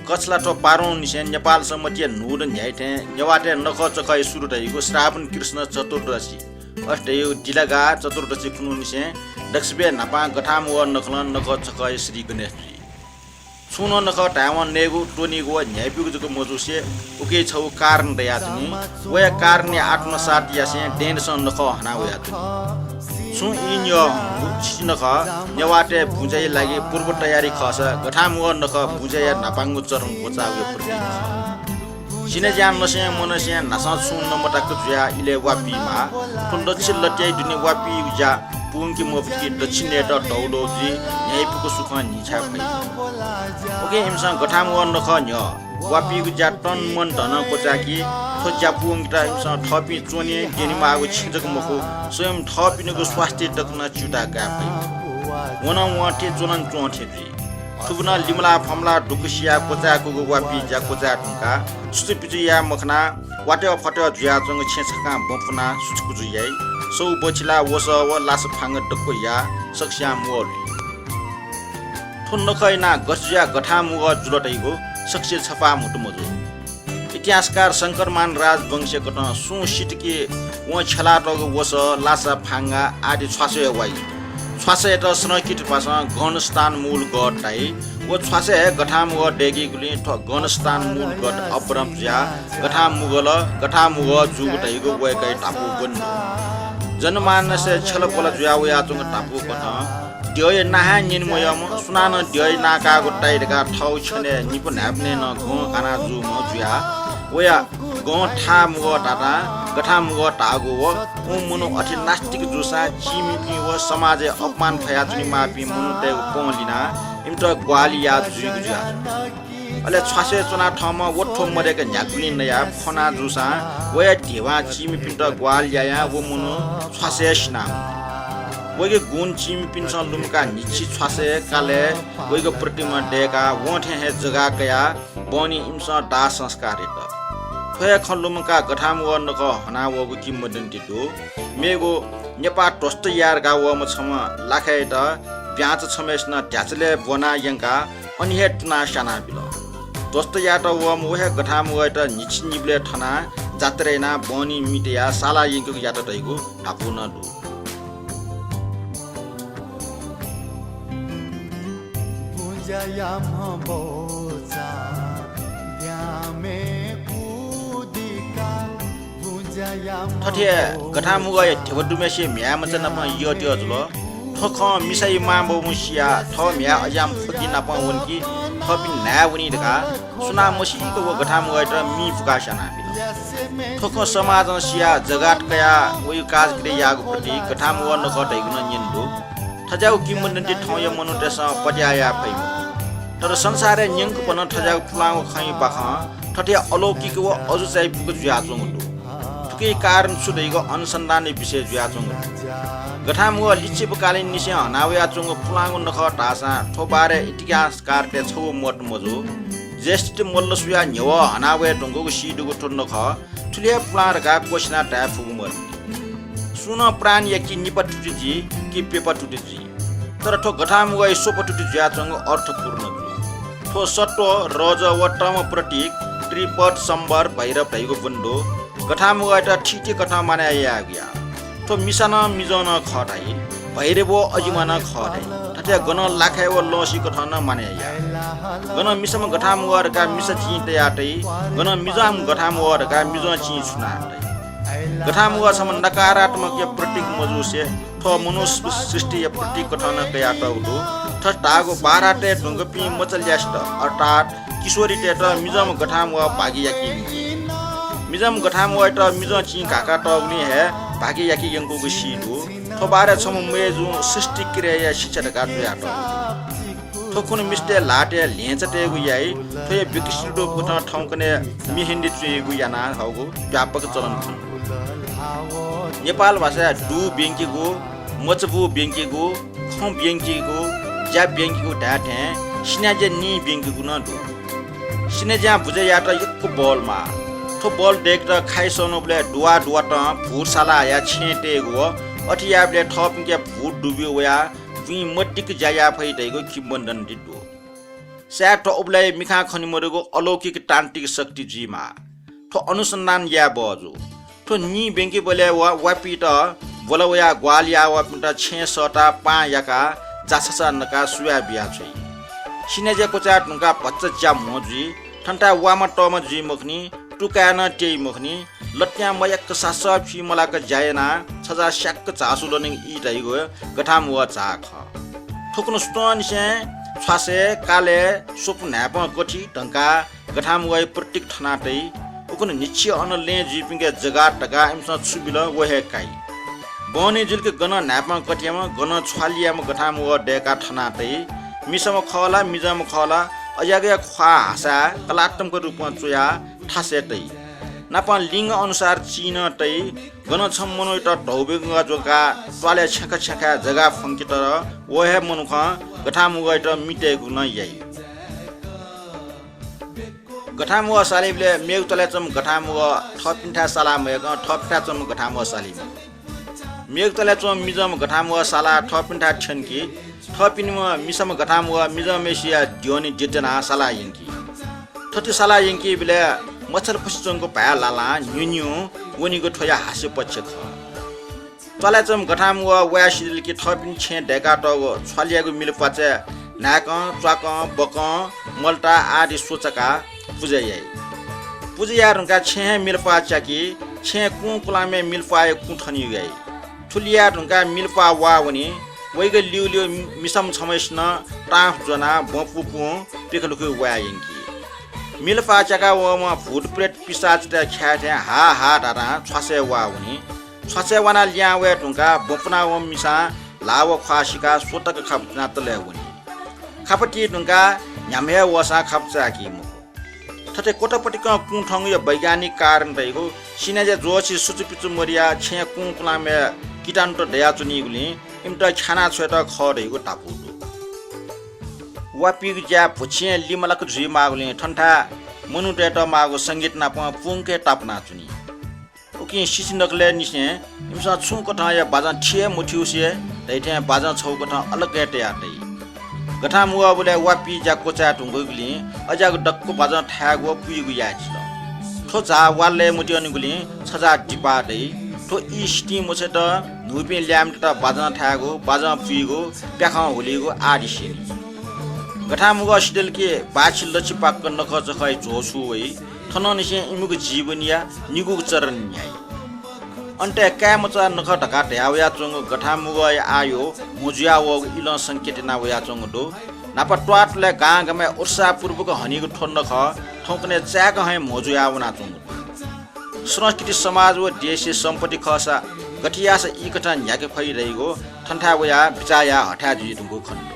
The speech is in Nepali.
कचला तो पारौं निसे नेपाल सम्मतिया नुर न्याइथे नेवाटे नख चखै सुरु दैको श्रावण कृष्ण चतुर्दशी अष्टय जिलागा चतुर्दशी कुनु निसे दक्षबे नापा गठाम व नखलन नख चखै श्री गणेश सुनो नख टावन नेगु टोनीगो न्याइपिगु जको मजुसे उके छौ कारण दया तुनी वया कारण आत्मसात यासे डेनसन नख हना वया तुनी सु इन्यो नख नेवाटे भुजै लागि पूर्व तयारी खस गठाम व नख भुजै नापांगु चरम बचाउगे प्रति सिने ज्यान नसे मनसे नसा सुन नमटाक जुया इले वापीमा ठुन्दछि लट्याइ दुनी वापी उजा पुंकी मोफकी दक्षिण एट डौडो जी न्याइपुको सुख निछा भई ओके हिमसा गठाम व नख न्य वापी उजा टन मन धन कोचाकी थोज्या पुंगटा हिमसा थपी चोने गेनिमागु छिजक मखो स्वयं थपिनको स्वास्थ्य दक्न चुटा गा भई वना वटे चोलन चोथे जी थुबना लिमला फमला डुकुसिया कोचाको वापी जा कोचा टुका सुपिजुया मखना वाटे फटे जुया जंग छेछका बफना सुचकुजुयै सौ बचिला वस व लास फांग डक्कोया सक्स्या मोली थुन नखैना गसिया गठा मुग जुलटैगो सक्से छपा मुटुमजु इतिहासकार शंकरमान राजवंश गठ सु सिटके व छला टग वस लास फांगा आदि छासे वाइ छासे त स्नकिट पास गणस्थान मूल गटाइ व छासे गठा मुग डेगी गुली ठ गणस्थान मूल गट अपरम ज्या गठा मुग जुगटैगो वयकै टापु बन्द जनमानस छलपल जुयावया चुङ टापु कथ ड्यय नाहा निन्मयम सुनान ड्यय नाका गोटाइका ठौ छने निप न्याप्ने न गो काना जु म जुया वया गो ठा मुग टाटा गठा मुग टागो व मुनु अठि नास्तिक जुसा चिमिपि व समाजे अपमान फया चुनि मापि मुनु ते कोलिना इमट ग्वालिया जुगु जुया अले छासे चुना ठमा वठो मरेका न्याकुनि नया फना जुसा वया ढेवा चिमी पिन्ट ग्वालिया व मुनु छासे स्ना वगे गुण चिमी पिन्स लुमका निछि छासे काले वगे प्रतिमा डेका वठे हे जगा कया बनी इमसा डा संस्कार त फय खलुमका गठाम व नक हना वगु किमदन दिदो मेगो नेपा टस्ट यार गा व म छम लाखै त ब्याच छमेस्न ढ्याचले बना यंका अनि हे टना साना बिल दोस्त याट व मोहे गठाम वट निछिनिबले ठना जात्रेना बनी मिटिया साला यंको याट दैगु टापु न दु पुजयाम बोजा द्यामे कुदिका पुजयाम ठठे गठाम व ठेवडुमेसे म्याम चन म यो त्यो जुल ठख मिसाइ माबो मुसिया ठ म्या अजाम फकी न पवनकी थपि नावनी दका सुना मसिको व गठाम गएर मी फुका साना बिल ठख समाज सिया जगाट कया वय काज करे यागु प्रति गठाम व न खटैगुन निन्दो ठजाउ किमन्दि ठय मनु देश पट्याया फै तर संसारे न्यंक पन ठजाउ फुलाउ खै बाख ठटे अलौकिक व अजु चाहिँ पुग जुया जोंगु ठुकै कारण सुदैगो अनुसन्धान विषय जुया जोंगु गठाम व लिचिपकालीन निसे हनावया चुङ फुलाङु नख टासा ठोपारे इतिहासकार ते छौ मट मजु जेष्ठ मल्ल सुया न्यव हनावया टुङगु सिडुगु ठुन नख ठुले फुलारका कोसना टा फुगुमर सुन प्राण यकी निपटुटी कि पेपटुटी तर ठो गठाम व सोपटुटी ज्या चुङ अर्थपूर्ण जु ठो सट्टो रज व टम प्रतीक त्रिपट सम्बर भैरव भैगु बन्डो गठाम व त ठिटी कथा माने आया गया तो मिसन मिजन खटाई भैरेबो अजिमान खटाई ठटे गन लाखाय व लसी कथन माने या गन मिसम गठाम वरका मिस छि तयाटै गन मिजाम गठाम वरका मिज छि छुनाटै गठाम व सम नकारात्मक या प्रतीक मजुसे थ मनुष्य सृष्टि या प्रतीक कथन तयाट उदो ठटागो बाराटे ढुंगपि मचल्याष्ट अर्थात किशोरी टेट मिजम गठाम व भागी याकी मिजम गठाम व त मिज छि काका टगनी हे भागी याकी यंगु गुसिदु थोबारे छम मेजु सृष्टि क्रिया शिक्षण गाट्याट थोकुन मिस्टे लाटे लेचटे गुयाई थोय विकसितो पुट ठौकने मिहिन्दी चुइगु याना हगु व्यापक चलन नेपाल भाषा डु बेंकीगु मचबु बेंकीगु खौ बेंकीगु ज्या बेंकीगु ढाटे सिनाजे नि बेंकीगु न दु सिनेज्या बुझे याट यक्को बलमा थो बल देख त खाइसनोबले दुवा दुवा त भुरसाला या छेटे गो अठियाबले थप के भुट डुब्यो या वि मट्टिक जाया फैदैगो किबन्दन दिदो स्याट उबलाई मिखा खनिमरेको अलौकिक तान्त्रिक शक्ति जीमा ठो अनुसन्धान या बजो ठो नि बेंकी बोले वापी त बोलवया ग्वालिया वापिटा छे सटा पा याका जाछसा नका सुया बिया छै सिनेजे कोचा टुका भच्च ज्या मोजी ठन्टा वामा टम जी मुखनी टुकान टेई मुखनी लट्या मयक सास फि मलाक जायना छजा श्याक चासु लनिङ इ दैगो गठाम व चाख ठुक्नु स्टोन से छासे काले सुप न्याप गठी ढंका गठाम व प्रत्येक ठनाटै उकुन निश्चय अनले जिपिङके जगा टका इमसा छुबिल वहे काई बने जुलके गन न्यापमा कटियामा गन छालियामा गठाम व डेका ठनाटै मिसम खला मिजम खला अयागे ख्वा हासा कलाटमको रूपमा चोया ठासेटै नापा लिङ्ग अनुसार चिन तै गन छम्मनो त ढौबेङ जोका टले छका छका जगा फंकित र वहे मनुख गठाम व त मिटेको न याई गठाम व सालिबले मेग तले चम गठाम व थपिन्ठा साला मयग थपठा चम गठाम व सालिब मेग तले चम मिजम गठाम व साला थपिन्ठा छनकी थपिनमा मिसम गठाम व मिजम एसिया दियोनी जेतना साला यंकी थति साला यंकी बिले मच्छर पसिचंको पाया लाला न्युन्यु वनिको ठोया हास्य पक्ष ख तले चम गठाम व वयासिल की थपिन छे ढेका त छलियाको मिलपाचे नाक च्वाक बक मल्टा आदि सोचका पुजैयै पुजयारुका छे मिलपा चाकी छे कुकुलामे मिलपाए कुठनी गई ठुलिया ढुंका मिलपा वा वनी वैग लिउ मिसम छमैस्न टाफ जना बपुपु पेखलुको वायंकी मिलपा चाका वमा भूत प्रेत पिशाच त ख्याथे हा हा दादा छसे वा वनी छसे वाना ल्या वे ढुंका बपना व मिसा लाव खासिका सोतक खपना तले वनी खपटी ढुंका न्यामे वसा खपचाकी मु थते कोटपटिक कुठङ यो वैज्ञानिक कारण दैगो सिनेजे जोसी सुचुपिचु मरिया छे कुकुलामे किटानु त दया चुनी गुली इमटा खाना छेत खरेको टापु वापिग ज्या पुछे लिमलक जुइ मागुले ठन्ठा मनुटे त मागो संगीत नाप पुङके टापना चुनी ओके सिसिनकले निसे इमसा छु कथा या बाजा ठिए मुठिउसे दैथे बाजा छौ कथा अलग हेटे आदै गठा मुवा बोले वापी ज्या कोचा टुंगुली अजाको डक्को बाजा ठ्यागो पुइगु याछिल ठोचा वाले मुटी अनुगुली छजा डिपा दै ठो इस्टी मोसे त नुपे ल्याम त बाजा ठ्यागो बाजा पुइगो प्याखा होलिगो आदिसिनी गठा मुगा सिडल के बाछि लछि पाक नख जखै जोसु वइ थन निसे इमुको जीवनिया निगु चरण न्याय अन्ते कामचा नख ढका ढ्यावया चंग गठा मुगा आयो मुजिया व इल संकेत ना वया चंग दो नापा ट्वाटले गागमे उर्सा पूर्वक हनिको ठोन्न ख ठौकने च्याक है मोजुया वना चंग संस्कृति समाज व देश सम्पत्ति खसा गठियास इकटा न्याके फैरहेको ठन्ठा वया बिचाया हठा जुइदुको खण्ड